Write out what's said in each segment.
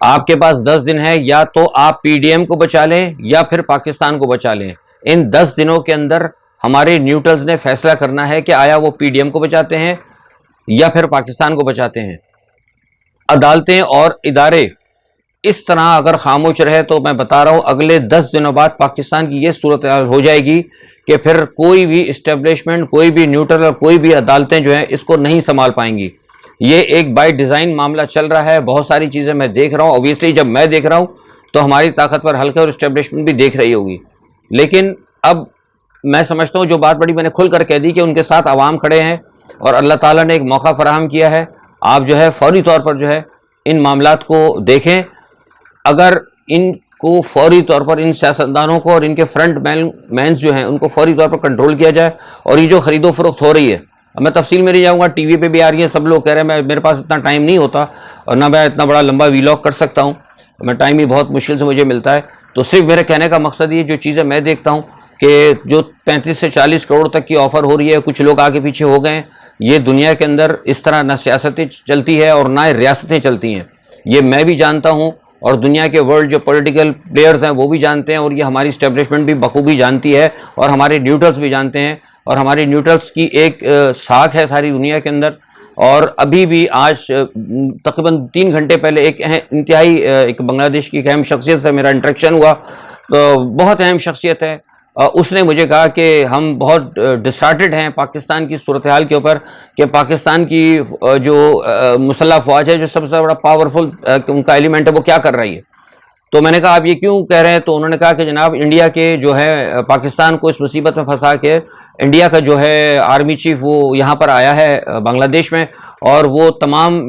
آپ کے پاس 10 دن ہے، یا تو آپ پی ڈی ایم کو بچا لیں یا پھر پاکستان کو بچا لیں. ان 10 دنوں کے اندر ہمارے نیوٹرلز نے فیصلہ کرنا ہے کہ آیا وہ پی ڈی ایم کو بچاتے ہیں یا پھر پاکستان کو بچاتے ہیں. عدالتیں اور ادارے اس طرح اگر خاموش رہے تو میں بتا رہا ہوں اگلے 10 دنوں بعد پاکستان کی یہ صورتحال ہو جائے گی کہ پھر کوئی بھی اسٹیبلشمنٹ، کوئی بھی نیوٹرل اور کوئی بھی عدالتیں جو ہیں اس کو نہیں سنبھال پائیں گی. یہ ایک بائی ڈیزائن معاملہ چل رہا ہے. بہت ساری چیزیں میں دیکھ رہا ہوں، اوبیسلی جب میں دیکھ رہا ہوں تو ہماری طاقتور حلقے اور اسٹیبلشمنٹ بھی دیکھ رہی ہوگی. لیکن اب میں سمجھتا ہوں جو بات بڑی میں نے کھل کر کہہ دی کہ ان کے ساتھ عوام کھڑے ہیں اور اللہ تعالیٰ نے ایک موقع فراہم کیا ہے. آپ جو ہے فوری طور پر جو ہے ان معاملات کو دیکھیں. اگر ان کو فوری طور پر ان سیاستدانوں کو اور ان کے فرنٹ مینز جو ہیں ان کو فوری طور پر کنٹرول کیا جائے. اور یہ جو خرید و فروخت ہو رہی ہے، اب میں تفصیل میں نہیں جاؤں گا، ٹی وی پہ بھی آ رہی ہیں، سب لوگ کہہ رہے ہیں. میرے پاس اتنا ٹائم نہیں ہوتا اور نہ میں اتنا بڑا لمبا ویلاگ کر سکتا ہوں، میں ٹائم ہی بہت مشکل سے مجھے ملتا ہے. تو صرف میرے کہنے کا مقصد یہ جو چیزیں میں دیکھتا ہوں کہ جو 35 سے 40 کروڑ تک کی آفر ہو رہی ہے، کچھ لوگ آگے پیچھے ہو گئے ہیں. یہ دنیا کے اندر اس طرح نہ سیاستیں چلتی ہے اور نہ ریاستیں چلتی ہیں. یہ میں بھی جانتا ہوں اور دنیا کے ورلڈ جو پولیٹیکل پلیئرز ہیں وہ بھی جانتے ہیں، اور یہ ہماری اسٹیبلشمنٹ بھی بخوبی جانتی ہے اور ہمارے نیوٹرلز بھی جانتے ہیں. اور ہماری نیوٹرلز کی ایک ساکھ ہے ساری دنیا کے اندر. اور ابھی بھی آج تقریباً 3 گھنٹے پہلے ایک انتہائی ایک بنگلہ دیش کی ایک اہم شخصیت سے میرا انٹریکشن ہوا. بہت اہم شخصیت ہے. اس نے مجھے کہا کہ ہم بہت ڈسٹارٹڈ ہیں پاکستان کی صورتحال کے اوپر، کہ پاکستان کی جو مسلح افواج ہے، جو سب سے بڑا پاورفل ان کا ایلیمنٹ ہے، وہ کیا کر رہی ہے. تو میں نے کہا آپ یہ کیوں کہہ رہے ہیں؟ تو انہوں نے کہا کہ جناب انڈیا کے جو ہے پاکستان کو اس مصیبت میں پھنسا کے انڈیا کا جو ہے آرمی چیف وہ یہاں پر آیا ہے بنگلہ دیش میں، اور وہ تمام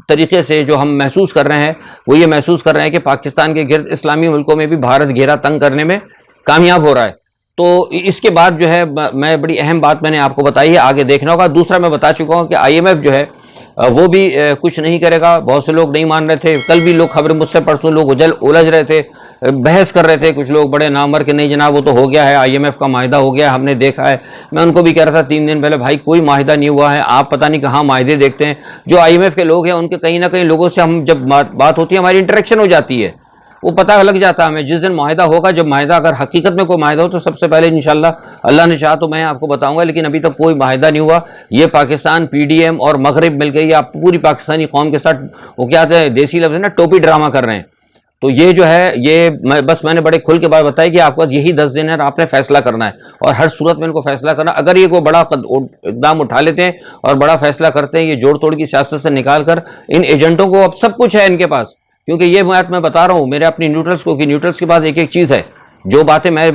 طریقے سے جو ہم محسوس کر رہے ہیں وہ یہ محسوس کر رہے ہیں کہ پاکستان کے گرد اسلامی ملکوں میں بھی بھارت گھیرا تنگ کرنے میں کامیاب ہو رہا ہے. تو اس کے بعد جو ہے میں بڑی اہم بات میں نے آپ کو بتائی ہے، آگے دیکھنا ہوگا. دوسرا میں بتا چکا ہوں کہ آئی ایم ایف جو ہے وہ بھی کچھ نہیں کرے گا. بہت سے لوگ نہیں مان رہے تھے، کل بھی لوگ خبریں مجھ سے پرسوں لوگ الجھ رہے تھے، بحث کر رہے تھے کچھ لوگ بڑے نامور کہ نہیں جناب وہ تو ہو گیا ہے، آئی ایم ایف کا معاہدہ ہو گیا، ہم نے دیکھا ہے. میں ان کو بھی کہہ رہا تھا 3 دن پہلے، بھائی کوئی معاہدہ نہیں ہوا ہے، آپ پتہ نہیں کہاں معاہدے دیکھتے ہیں. جو آئی ایم ایف کے لوگ ہیں ان کے کہیں نہ کہیں لوگوں سے ہم جب بات ہوتی ہے ہماری انٹریکشن ہو جاتی ہے، وہ پتہ لگ جاتا ہے ہمیں. جس دن معاہدہ ہوگا، جب معاہدہ اگر حقیقت میں کوئی معاہدہ ہو تو سب سے پہلے انشاءاللہ اللہ نے چاہا تو میں آپ کو بتاؤں گا. لیکن ابھی تک کوئی معاہدہ نہیں ہوا. یہ پاکستان، پی ڈی ایم اور مغرب مل گئی آپ پوری پاکستانی قوم کے ساتھ، وہ کیا کہتے ہیں دیسی لفظ ہے نا، ٹوپی ڈرامہ کر رہے ہیں. تو یہ جو ہے یہ بس میں نے بڑے کھل کے بات بتائی کہ آپ کو یہی 10 دن ہے اور آپ نے فیصلہ کرنا ہے، اور ہر صورت میں ان کو فیصلہ کرنا. اگر یہ کوئی بڑا اقدام اٹھا لیتے ہیں اور بڑا فیصلہ کرتے ہیں، یہ جوڑ توڑ کی سیاست سے نکال کر ان ایجنٹوں کو اب سب کچھ ہے ان کے پاس. کیونکہ یہ بات میں بتا رہا ہوں میرے اپنی نیوٹرلز کو کہ نیوٹرلز کے پاس ایک ایک چیز ہے. جو باتیں میں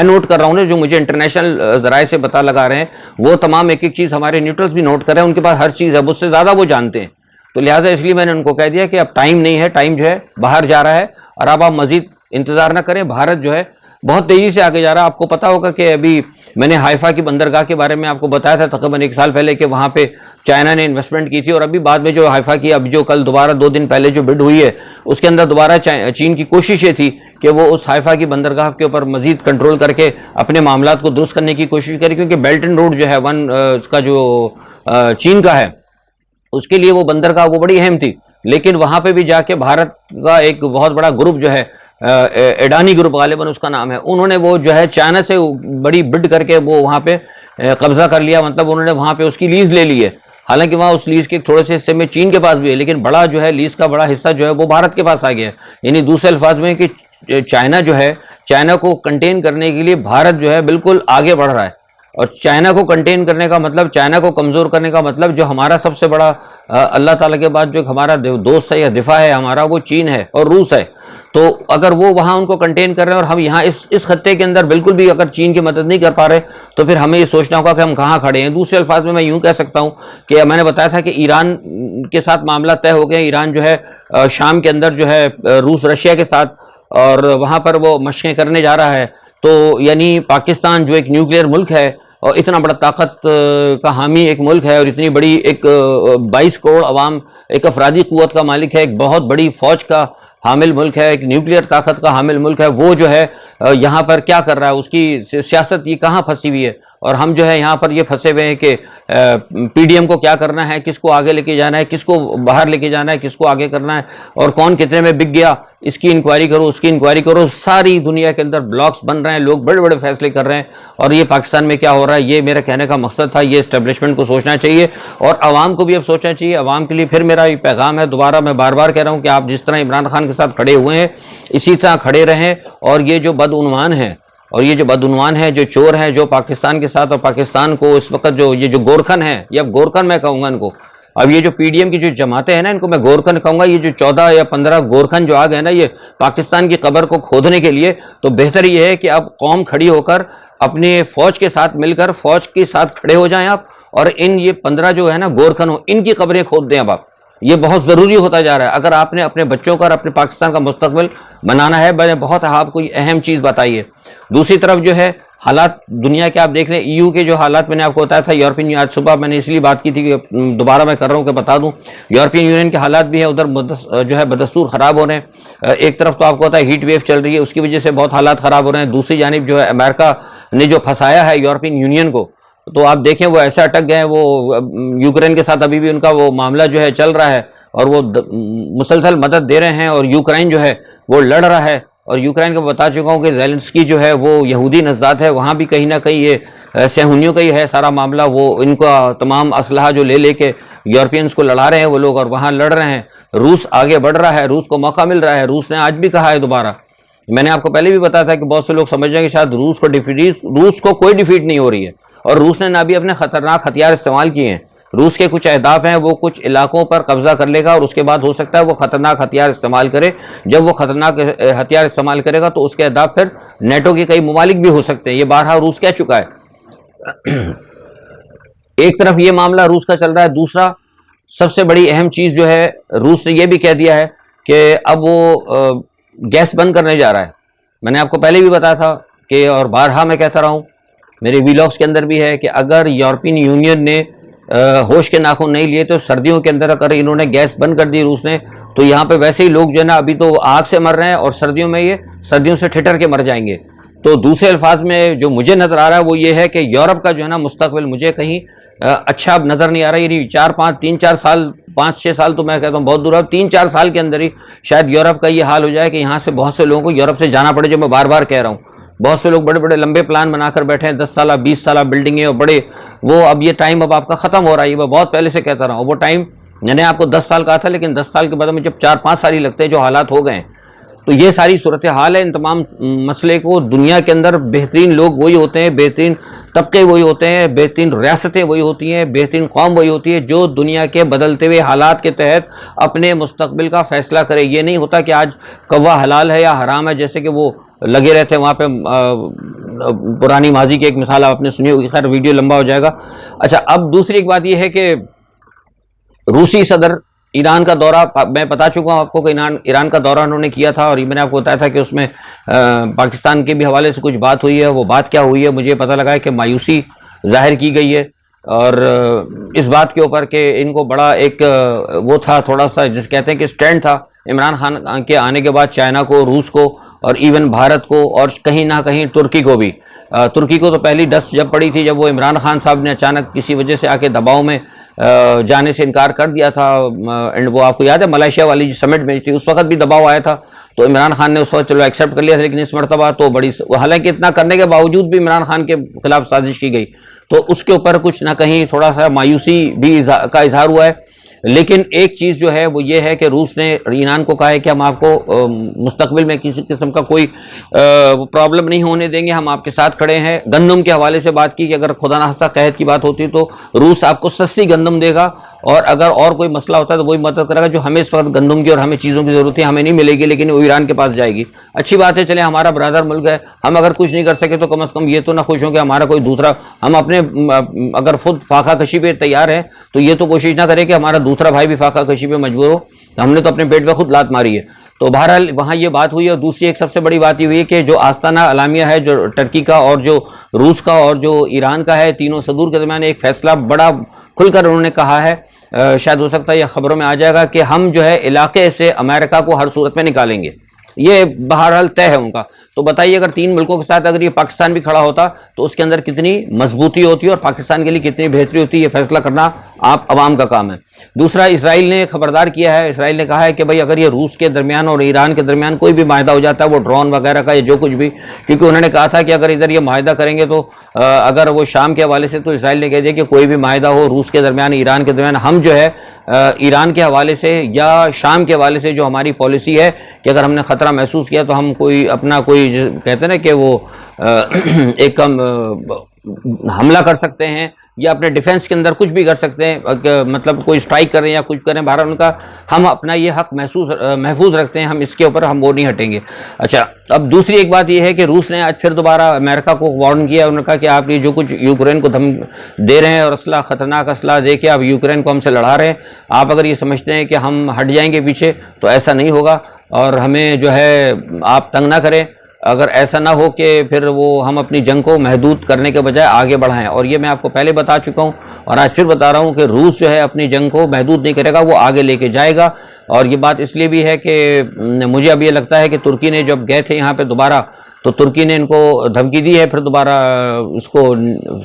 نوٹ کر رہا ہوں نا، جو مجھے انٹرنیشنل ذرائع سے پتہ لگا رہے ہیں، وہ تمام ایک ایک چیز ہمارے نیوٹرلز بھی نوٹ کر رہے ہیں. ان کے پاس ہر چیز ہے، مجھ سے زیادہ وہ جانتے ہیں. تو لہٰذا اس لیے میں نے ان کو کہہ دیا کہ اب ٹائم نہیں ہے، ٹائم جو ہے باہر جا رہا ہے، اور اب آپ مزید انتظار نہ کریں. بھارت جو ہے بہت تیزی سے آگے جا رہا ہے. آپ کو پتا ہوگا کہ ابھی میں نے حائفہ کی بندرگاہ کے بارے میں آپ کو بتایا تھا تقریباً 1 سال پہلے کہ وہاں پہ چائنا نے انویسٹمنٹ کی تھی، اور ابھی بعد میں جو حائفہ کی اب جو کل دوبارہ 2 دن پہلے جو بڈ ہوئی ہے اس کے اندر دوبارہ چین کی کوشش یہ تھی کہ وہ اس حائفہ کی بندرگاہ کے اوپر مزید کنٹرول کر کے اپنے معاملات کو درست کرنے کی کوشش کرے. کیونکہ بیلٹ اینڈ روڈ جو ہے اس کا جو چین کا ہے، اس کے لیے وہ بندرگاہ وہ بڑی اہم تھی. لیکن وہاں پہ بھی جا کے بھارت کا ایک بہت بڑا گروپ جو ہے، ایڈانی گروپ غالباً اس کا نام ہے، انہوں نے وہ جو ہے چائنا سے بڑی بڈ کر کے وہ وہاں پہ قبضہ کر لیا. مطلب انہوں نے وہاں پہ اس کی لیز لے لی ہے. حالانکہ وہاں اس لیز کے تھوڑے سے حصے میں چین کے پاس بھی ہے، لیکن بڑا جو ہے لیز کا بڑا حصہ جو ہے وہ بھارت کے پاس آ گیا ہے. یعنی دوسرے الفاظ میں کہ چائنا جو ہے، چائنا کو کنٹین کرنے کے لیے بھارت جو ہے بالکل آگے بڑھ رہا ہے. اور چائنا کو کنٹین کرنے کا مطلب، چائنا کو کمزور کرنے کا مطلب، جو ہمارا سب سے بڑا اللہ تعالیٰ کے بعد جو ہمارا دوست ہے یا دفاع ہے ہمارا، وہ چین ہے اور روس ہے. تو اگر وہ وہاں ان کو کنٹین کر رہے ہیں اور ہم یہاں اس خطے کے اندر بالکل بھی اگر چین کی مدد نہیں کر پا رہے، تو پھر ہمیں یہ سوچنا ہوگا کہ ہم کہاں کھڑے ہیں. دوسرے الفاظ میں یوں کہہ سکتا ہوں کہ میں نے بتایا تھا کہ ایران کے ساتھ معاملہ طے ہو گئے. ایران جو ہے شام کے اندر جو ہے روس رشیا کے ساتھ، اور وہاں پر وہ مشقیں کرنے جا رہا ہے. تو یعنی پاکستان جو ایک نیوکلیئر ملک ہے اور اتنا بڑا طاقت کا حامی ایک ملک ہے، اور اتنی بڑی ایک 22 کروڑ عوام، ایک افرادی قوت کا مالک ہے، ایک بہت بڑی فوج کا حامل ملک ہے، ایک نیوکلیئر طاقت کا حامل ملک ہے، وہ جو ہے یہاں پر کیا کر رہا ہے، اس کی سیاست یہ کہاں پھنسی ہوئی ہے. اور ہم جو ہے یہاں پر یہ پھنسے ہوئے ہیں کہ پی ڈی ایم کو کیا کرنا ہے, کس کو آگے لے کے جانا ہے, کس کو باہر لے کے جانا ہے, کس کو آگے کرنا ہے, اور کون کتنے میں بک گیا, اس کی انکوائری کرو, اس کی انکوائری کرو. ساری دنیا کے اندر بلاکس بن رہے ہیں, لوگ بڑے بڑے فیصلے کر رہے ہیں, اور یہ پاکستان میں کیا ہو رہا ہے, یہ میرا کہنے کا مقصد تھا. یہ اسٹیبلشمنٹ کو سوچنا چاہیے اور عوام کو بھی اب سوچنا چاہیے. عوام کے لیے پھر میرا یہ پیغام ہے, دوبارہ میں بار بار کہہ رہا ہوں کہ آپ جس طرح عمران خان کے ساتھ کھڑے ہوئے ہیں اسی طرح کھڑے رہیں, اور یہ جو بدعنوان ہیں جو چور ہیں, جو پاکستان کے ساتھ اور پاکستان کو اس وقت یہ جو گورکھن ہیں, یہ اب گورکھن میں کہوں گا ان کو, اب یہ جو پی ڈی ایم کی جو جماعتیں ہیں نا, ان کو میں گورکھن کہوں گا. یہ جو 14 یا 15 گورکھن جو آ گئے نا یہ پاکستان کی قبر کو کھودنے کے لیے, تو بہتر یہ ہے کہ اب قوم کھڑی ہو کر اپنے فوج کے ساتھ مل کر فوج کے ساتھ کھڑے ہو جائیں آپ, اور یہ 15 جو ہے نا گورکھن ہو, ان کی قبریں کھود دیں. اب آپ, یہ بہت ضروری ہوتا جا رہا ہے. اگر آپ نے اپنے بچوں کا اور اپنے پاکستان کا مستقبل بنانا ہے, بہت آپ کو اہم چیز بتائیے. دوسری طرف جو ہے حالات دنیا کے آپ دیکھ لیں, ای یو کے جو حالات میں نے آپ کو بتایا تھا, یورپین, آج صبح میں نے اس لیے بات کی تھی کہ دوبارہ میں کر رہا ہوں کہ بتا دوں, یورپین یونین کے حالات بھی ہیں ادھر جو ہے بدستور خراب ہو رہے ہیں. ایک طرف تو آپ کو پتا ہے ہیٹ ویو چل رہی ہے, اس کی وجہ سے بہت حالات خراب ہو رہے ہیں. دوسری جانب جو ہے امریکہ نے جو پھنسایا ہے یورپین یونین کو, تو آپ دیکھیں وہ ایسے اٹک گئے ہیں. وہ یوکرین کے ساتھ ابھی بھی ان کا وہ معاملہ جو ہے چل رہا ہے, اور وہ مسلسل مدد دے رہے ہیں, اور یوکرین جو ہے وہ لڑ رہا ہے. اور یوکرین کو بتا چکا ہوں کہ زیلنسکی جو ہے وہ یہودی نژاد ہے, وہاں بھی کہیں نہ کہیں یہ صہیونیوں کا ہی ہے سارا معاملہ. وہ ان کا تمام اسلحہ جو لے کے یورپینز کو لڑا رہے ہیں وہ لوگ, اور وہاں لڑ رہے ہیں. روس آگے بڑھ رہا ہے, روس کو موقع مل رہا ہے. روس نے آج بھی کہا ہے دوبارہ, میں نے آپ کو پہلے بھی بتایا تھا کہ بہت سے لوگ سمجھ رہے ہیں کہ شاید روس کو کوئی ڈیفیٹ نہیں ہو رہی ہے, اور روس نے نہ بھی اپنے خطرناک ہتھیار استعمال کیے ہیں. روس کے کچھ اہداف ہیں, وہ کچھ علاقوں پر قبضہ کر لے گا, اور اس کے بعد ہو سکتا ہے وہ خطرناک ہتھیار استعمال کرے. جب وہ خطرناک ہتھیار استعمال کرے گا تو اس کے اہداف پھر نیٹو کے کئی ممالک بھی ہو سکتے ہیں. یہ بارہا روس کہہ چکا ہے. ایک طرف یہ معاملہ روس کا چل رہا ہے. دوسرا سب سے بڑی اہم چیز جو ہے, روس نے یہ بھی کہہ دیا ہے کہ اب وہ گیس بند کرنے جا رہا ہے. میں نے آپ کو پہلے بھی بتایا تھا کہ, اور بارہا میں کہتا رہا ہوں, میرے ویلاگس کے اندر بھی ہے کہ اگر یورپین یونین نے ہوش کے ناخن نہیں لیے تو سردیوں کے اندر اگر انہوں نے گیس بند کر دی روس نے, تو یہاں پہ ویسے ہی لوگ جو ہے نا ابھی تو آگ سے مر رہے ہیں, اور سردیوں میں یہ سردیوں سے ٹھٹر کے مر جائیں گے. تو دوسرے الفاظ میں جو مجھے نظر آ رہا ہے وہ یہ ہے کہ یورپ کا جو ہے نا مستقبل مجھے کہیں اچھا نظر نہیں آ رہا. یعنی 3-4 سال 5-6 سال تو میں کہتا ہوں بہت دور ہے, 3-4 سال کے اندر ہی شاید یورپ کا یہ حال ہو جائے کہ یہاں سے بہت سے لوگوں کو یورپ سے جانا پڑے. جو میں بار بار کہہ رہا ہوں, بہت سے لوگ بڑے بڑے لمبے پلان بنا کر بیٹھے ہیں, 10 سالہ 20 سالہ بلڈنگیں, اور بڑے وہ, اب یہ ٹائم اب آپ کا ختم ہو رہا ہے. یہ میں بہت پہلے سے کہتا رہا ہوں, وہ ٹائم میں نے آپ کو 10 سال کہا تھا, لیکن 10 سال کے بعد میں جب 4-5 سال ہی لگتے ہیں جو حالات ہو گئے ہیں. تو یہ ساری صورتحال ہے. ان تمام مسئلے کو دنیا کے اندر بہترین لوگ وہی ہوتے ہیں, بہترین طبقے وہی ہوتے ہیں, بہترین ریاستیں وہی ہوتی ہیں, بہترین قوم وہی ہوتی ہے جو دنیا کے بدلتے ہوئے حالات کے تحت اپنے مستقبل کا فیصلہ کرے. یہ نہیں ہوتا کہ آج کوا حلال ہے یا حرام ہے, جیسے کہ وہ لگے رہتے ہیں وہاں پہ. پرانی ماضی کی ایک مثال آپ نے سنی ہوگی, خیر ویڈیو لمبا ہو جائے گا. اچھا, اب دوسری ایک بات یہ ہے کہ روسی صدر ایران کا دورہ, میں بتا چکا ہوں آپ کو کہ ایران کا دورہ انہوں نے کیا تھا, اور یہ میں نے آپ کو بتایا تھا کہ اس میں پاکستان کے بھی حوالے سے کچھ بات ہوئی ہے. وہ بات کیا ہوئی ہے, مجھے پتہ لگا ہے کہ مایوسی ظاہر کی گئی ہے, اور اس بات کے اوپر کہ ان کو بڑا ایک وہ تھا, تھوڑا سا جس کہتے ہیں کہ سٹینڈ تھا عمران خان کے آنے کے بعد چائنا کو, روس کو, اور ایون بھارت کو, اور کہیں نہ کہیں ترکی کو بھی. ترکی کو تو پہلی ڈسٹ جب پڑی تھی جب وہ عمران خان صاحب نے اچانک کسی وجہ سے آ کے دباؤ میں جانے سے انکار کر دیا تھا. اینڈ وہ آپ کو یاد ہے ملائیشیا والی جو سمٹ میں تھی, اس وقت بھی دباؤ آیا تھا, تو عمران خان نے اس وقت چلو ایکسیپٹ کر لیا تھا. لیکن اس مرتبہ تو بڑی, حالانکہ اتنا کرنے کے باوجود بھی عمران خان کے خلاف سازش کی گئی, تو اس کے اوپر کچھ نہ کہیں تھوڑا سا مایوسی بھی کا اظہار ہوا ہے. لیکن ایک چیز جو ہے وہ یہ ہے کہ روس نے ایران کو کہا ہے کہ ہم آپ کو مستقبل میں کسی قسم کا کوئی پرابلم نہیں ہونے دیں گے, ہم آپ کے ساتھ کھڑے ہیں. گندم کے حوالے سے بات کی کہ اگر خدا نخواستہ قحط کی بات ہوتی تو روس آپ کو سستی گندم دے گا, اور اگر اور کوئی مسئلہ ہوتا ہے تو وہی مدد کرے گا. جو ہمیں اس وقت گندم کی اور ہمیں چیزوں کی ضرورت ہے ہمیں نہیں ملے گی, لیکن وہ ایران کے پاس جائے گی. اچھی بات ہے, چلے ہمارا برادر ملک ہے, ہم اگر کچھ نہیں کر سکے تو کم از کم یہ تو نہ خوش ہوں کہ ہمارا کوئی دوسرا, ہم اپنے اگر خود فاقہ کشی پہ تیار ہیں تو یہ تو کوشش نہ کرے کہ ہمارا دوسرا بھائی بھی فاقہ کشی پہ مجبور ہو. ہم نے تو اپنے پیٹ پہ خود لات ماری ہے. تو بہرحال وہاں یہ بات ہوئی. اور دوسری ایک سب سے بڑی بات یہ ہوئی کہ جو آستانہ اعلامیہ ہے, جو ٹرکی کا اور جو روس کا اور جو ایران کا ہے, تینوں صدور کے درمیان ایک فیصلہ بڑا کھل کر انہوں نے کہا ہے, شاید ہو سکتا ہے یہ خبروں میں آ جائے گا, کہ ہم جو ہے علاقے سے امریکہ کو ہر صورت میں نکالیں گے. یہ بہرحال طے ہے ان کا. تو بتائیے اگر 3 ملکوں کے ساتھ اگر یہ پاکستان بھی کھڑا ہوتا تو اس کے اندر کتنی مضبوطی ہوتی اور پاکستان کے لیے کتنی بہتری ہوتی, یہ فیصلہ کرنا آپ عوام کا کام ہے. دوسرا, اسرائیل نے خبردار کیا ہے, اسرائیل نے کہا ہے کہ بھائی اگر یہ روس کے درمیان اور ایران کے درمیان کوئی بھی معاہدہ ہو جاتا ہے, وہ ڈرون وغیرہ کا یا جو کچھ بھی, کیونکہ انہوں نے کہا تھا کہ اگر ادھر یہ معاہدہ کریں گے تو اگر وہ شام کے حوالے سے, تو اسرائیل نے کہہ دیا کہ کوئی بھی معاہدہ ہو روس کے درمیان ایران کے درمیان, ہم جو ہے ایران کے حوالے سے یا شام کے حوالے سے جو ہماری پالیسی ہے کہ اگر ہم نے خطرہ محسوس کیا تو ہم کوئی اپنا کوئی کہتے ہیں نا کہ وہ ایک حملہ کر سکتے ہیں یا اپنے ڈیفنس کے اندر کچھ بھی کر سکتے ہیں, مطلب کوئی اسٹرائک کریں یا کچھ کریں, بہرحال ان کا ہم اپنا یہ حق محفوظ رکھتے ہیں, ہم اس کے اوپر ہم وہ نہیں ہٹیں گے. اچھا, اب دوسری ایک بات یہ ہے کہ روس نے آج پھر دوبارہ امریکہ کو وارن کیا, انہوں نے کہا کہ آپ یہ جو کچھ یوکرین کو دے رہے ہیں اور اسلحہ, خطرناک اسلحہ دے کے آپ یوکرین کو ہم سے لڑا رہے ہیں, آپ اگر یہ سمجھتے ہیں کہ ہم ہٹ جائیں گے پیچھے تو ایسا نہیں ہوگا, اور ہمیں جو ہے آپ تنگ نہ کریں. اگر ایسا نہ ہو کہ پھر وہ ہم اپنی جنگ کو محدود کرنے کے بجائے آگے بڑھائیں. اور یہ میں آپ کو پہلے بتا چکا ہوں اور آج پھر بتا رہا ہوں کہ روس جو ہے اپنی جنگ کو محدود نہیں کرے گا, وہ آگے لے کے جائے گا. اور یہ بات اس لیے بھی ہے کہ مجھے اب یہ لگتا ہے کہ ترکی نے جب گئے تھے یہاں پہ دوبارہ, تو ترکی نے ان کو دھمکی دی ہے پھر دوبارہ اس کو,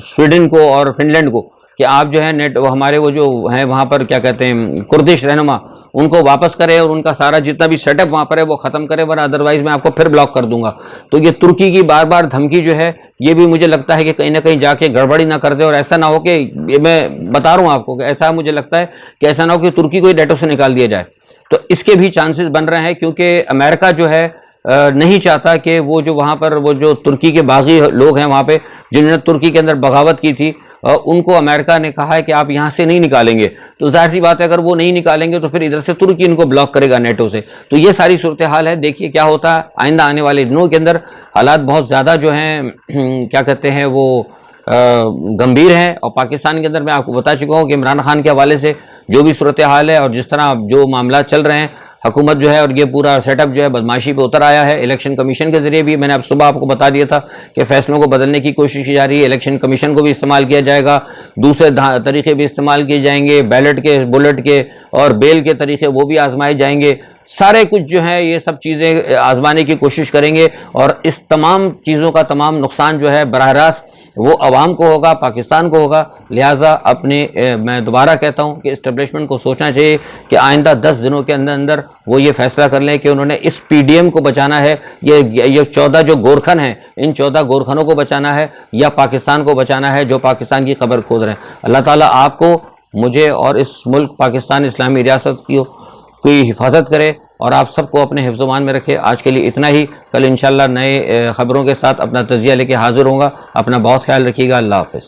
سویڈن کو اور فن لینڈ کو, کہ آپ جو ہے ہمارے وہ جو ہیں وہاں پر کیا کہتے ہیں کردش رہنما, ان کو واپس کرے اور ان کا سارا جتنا بھی سیٹ اپ وہاں پر ہے وہ ختم کرے, ورنہ ادروائز میں آپ کو پھر بلاک کر دوں گا. تو یہ ترکی کی بار بار دھمکی جو ہے یہ بھی مجھے لگتا ہے کہ کہیں نہ کہیں جا کے گڑبڑی نہ کر دے, اور ایسا نہ ہو کہ یہ میں بتا رہا ہوں آپ کو کہ ایسا مجھے لگتا ہے کہ ایسا نہ ہو کہ ترکی کو نیٹو سے نکال دیا جائے. تو اس کے بھی چانسز بن رہے ہیں, کیونکہ امریکہ جو ہے نہیں چاہتا کہ وہ جو وہاں پر وہ جو ترکی کے باغی لوگ ہیں وہاں پہ جنہوں نے ترکی کے اندر بغاوت کی تھی, ان کو امریکہ نے کہا ہے کہ آپ یہاں سے نہیں نکالیں گے. تو ظاہر سی بات ہے اگر وہ نہیں نکالیں گے تو پھر ادھر سے ترکی ان کو بلاک کرے گا نیٹو سے. تو یہ ساری صورتحال ہے, دیکھیے کیا ہوتا ہے آئندہ آنے والے دنوں کے اندر. حالات بہت زیادہ جو ہیں کیا کہتے ہیں وہ گمبھیر ہیں, اور پاکستان کے اندر میں آپ کو بتا چکا ہوں کہ عمران خان کے حوالے سے جو بھی صورتحال ہے اور جس طرح جو معاملات چل رہے ہیں, حکومت جو ہے اور یہ پورا سیٹ اپ جو ہے بدماشی پہ اتر آیا ہے. الیکشن کمیشن کے ذریعے بھی میں نے اب صبح آپ کو بتا دیا تھا کہ فیصلوں کو بدلنے کی کوشش کی جا رہی ہے, الیکشن کمیشن کو بھی استعمال کیا جائے گا, دوسرے طریقے بھی استعمال کیے جائیں گے, بیلٹ کے, بلٹ کے اور بیل کے طریقے وہ بھی آزمائے جائیں گے. سارے کچھ جو ہے یہ سب چیزیں آزمانے کی کوشش کریں گے, اور اس تمام چیزوں کا تمام نقصان جو ہے براہ راست وہ عوام کو ہوگا, پاکستان کو ہوگا. لہٰذا میں دوبارہ کہتا ہوں کہ اسٹیبلشمنٹ کو سوچنا چاہیے کہ آئندہ 10 دنوں کے اندر اندر وہ یہ فیصلہ کر لیں کہ انہوں نے اس پی ڈی ایم کو بچانا ہے, یہ 14 جو گورکھن ہیں ان 14 گورکھنوں کو بچانا ہے یا پاکستان کو بچانا ہے جو پاکستان کی قبر کھود رہے ہیں. اللہ تعالیٰ آپ کو, مجھے اور اس ملک پاکستان اسلامی ریاست کی حفاظت کرے اور آپ سب کو اپنے حفظ و امان میں رکھے. آج کے لیے اتنا ہی, کل انشاءاللہ نئے خبروں کے ساتھ اپنا تجزیہ لے کے حاضر ہوں گا. اپنا بہت خیال رکھیے گا. اللہ حافظ.